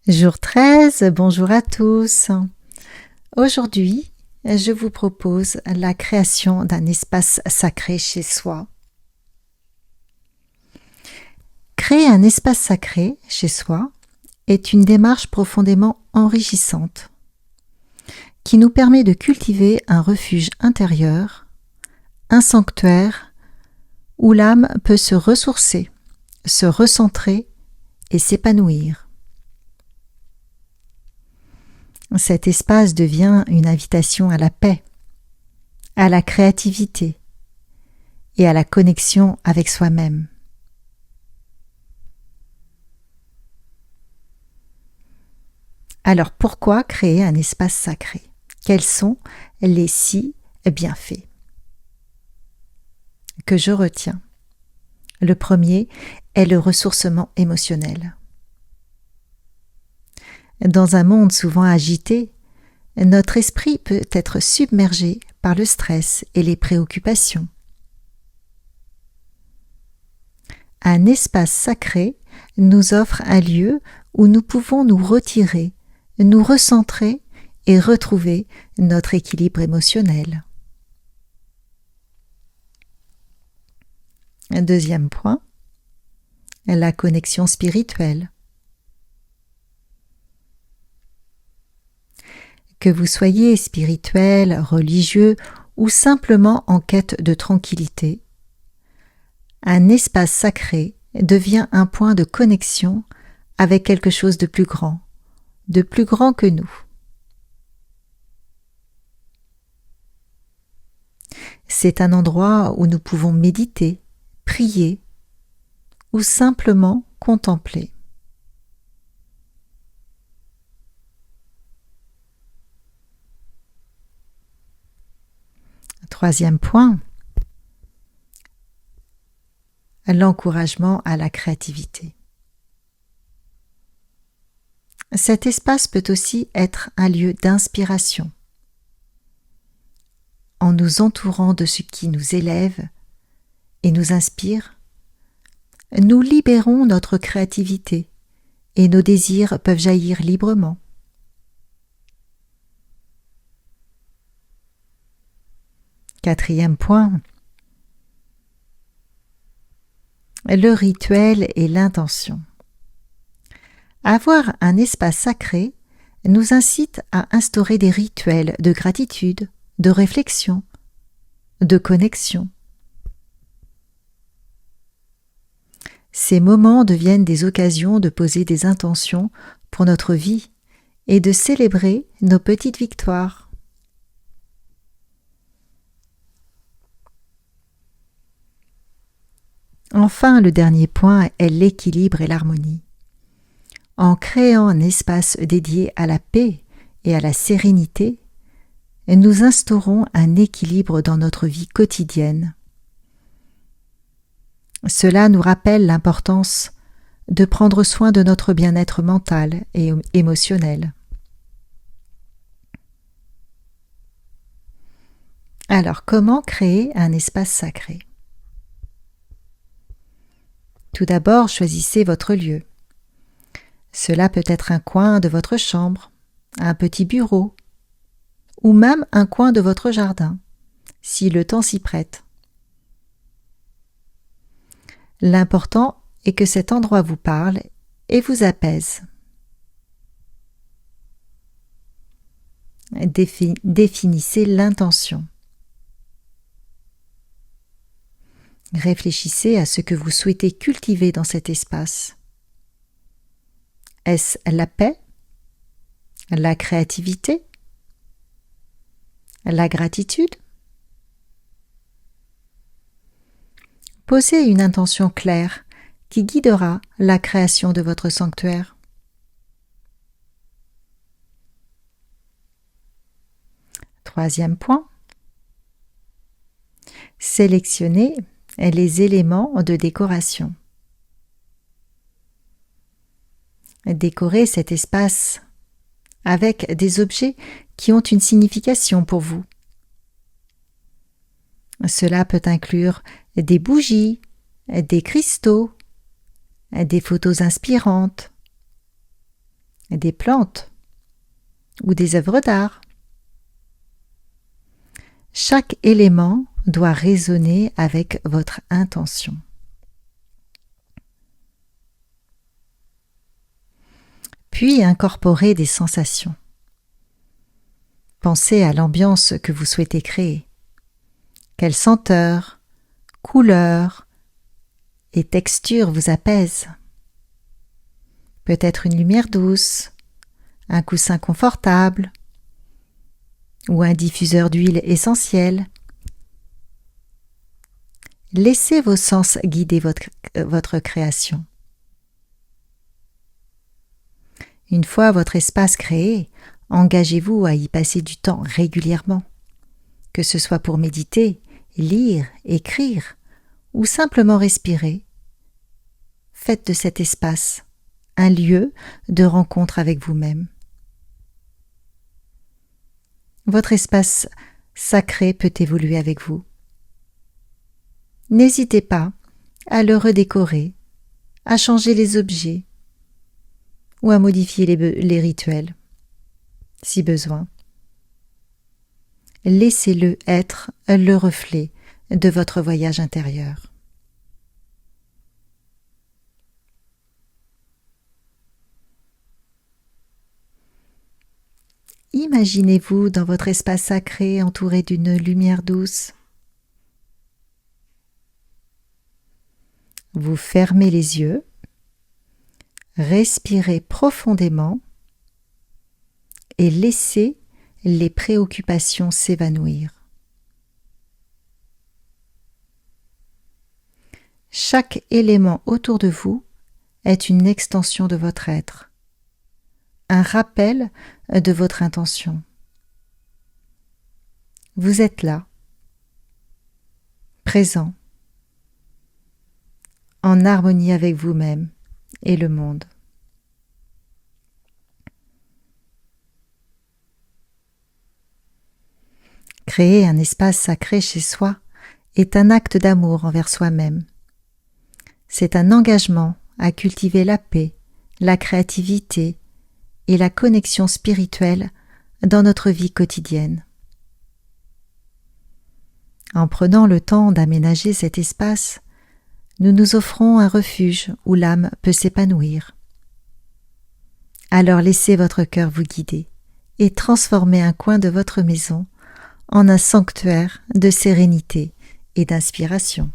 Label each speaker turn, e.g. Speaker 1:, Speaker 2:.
Speaker 1: Jour 13, bonjour à tous. Aujourd'hui, je vous propose la création d'un espace sacré chez soi. Créer un espace sacré chez soi est une démarche profondément enrichissante qui nous permet de cultiver un refuge intérieur, un sanctuaire où l'âme peut se ressourcer, se recentrer et s'épanouir. Cet espace devient une invitation à la paix, à la créativité et à la connexion avec soi-même. Alors pourquoi créer un espace sacré? Quels sont les 6 bienfaits que je retiens? Le premier est le ressourcement émotionnel. Dans un monde souvent agité, notre esprit peut être submergé par le stress et les préoccupations. Un espace sacré nous offre un lieu où nous pouvons nous retirer, nous recentrer et retrouver notre équilibre émotionnel. Un deuxième point, la connexion spirituelle. Que vous soyez spirituel, religieux ou simplement en quête de tranquillité, un espace sacré devient un point de connexion avec quelque chose de plus grand que nous. C'est un endroit où nous pouvons méditer, prier ou simplement contempler. Troisième point, l'encouragement à la créativité. Cet espace peut aussi être un lieu d'inspiration. En nous entourant de ce qui nous élève et nous inspire, nous libérons notre créativité et nos désirs peuvent jaillir librement. Quatrième point, le rituel et l'intention. Avoir un espace sacré nous incite à instaurer des rituels de gratitude, de réflexion, de connexion. Ces moments deviennent des occasions de poser des intentions pour notre vie et de célébrer nos petites victoires. Enfin, le dernier point est l'équilibre et l'harmonie. En créant un espace dédié à la paix et à la sérénité, nous instaurons un équilibre dans notre vie quotidienne. Cela nous rappelle l'importance de prendre soin de notre bien-être mental et émotionnel. Alors, comment créer un espace sacré? Tout d'abord, choisissez votre lieu. Cela peut être un coin de votre chambre, un petit bureau, ou même un coin de votre jardin, si le temps s'y prête. L'important est que cet endroit vous parle et vous apaise. Définissez l'intention. Réfléchissez à ce que vous souhaitez cultiver dans cet espace. Est-ce la paix, la créativité, la gratitude? Posez une intention claire qui guidera la création de votre sanctuaire. Troisième point, sélectionnez les éléments de décoration. Décorez cet espace avec des objets qui ont une signification pour vous. Cela peut inclure des bougies, des cristaux, des photos inspirantes, des plantes ou des œuvres d'art. Chaque élément doit résonner avec votre intention. Puis incorporez des sensations. Pensez à l'ambiance que vous souhaitez créer. Quelles senteurs, couleurs et textures vous apaisent? Peut-être une lumière douce, un coussin confortable ou un diffuseur d'huile essentielle. Laissez vos sens guider votre création. Une fois votre espace créé, engagez-vous à y passer du temps régulièrement, que ce soit pour méditer, lire, écrire ou simplement respirer. Faites de cet espace un lieu de rencontre avec vous-même. Votre espace sacré peut évoluer avec vous. N'hésitez pas à le redécorer, à changer les objets ou à modifier les rituels, si besoin. Laissez-le être le reflet de votre voyage intérieur. Imaginez-vous dans votre espace sacré entouré d'une lumière douce. Vous fermez les yeux, respirez profondément et laissez les préoccupations s'évanouir. Chaque élément autour de vous est une extension de votre être, un rappel de votre intention. Vous êtes là, présent, en harmonie avec vous-même et le monde. Créer un espace sacré chez soi est un acte d'amour envers soi-même. C'est un engagement à cultiver la paix, la créativité et la connexion spirituelle dans notre vie quotidienne. En prenant le temps d'aménager cet espace, nous nous offrons un refuge où l'âme peut s'épanouir. Alors laissez votre cœur vous guider et transformez un coin de votre maison en un sanctuaire de sérénité et d'inspiration.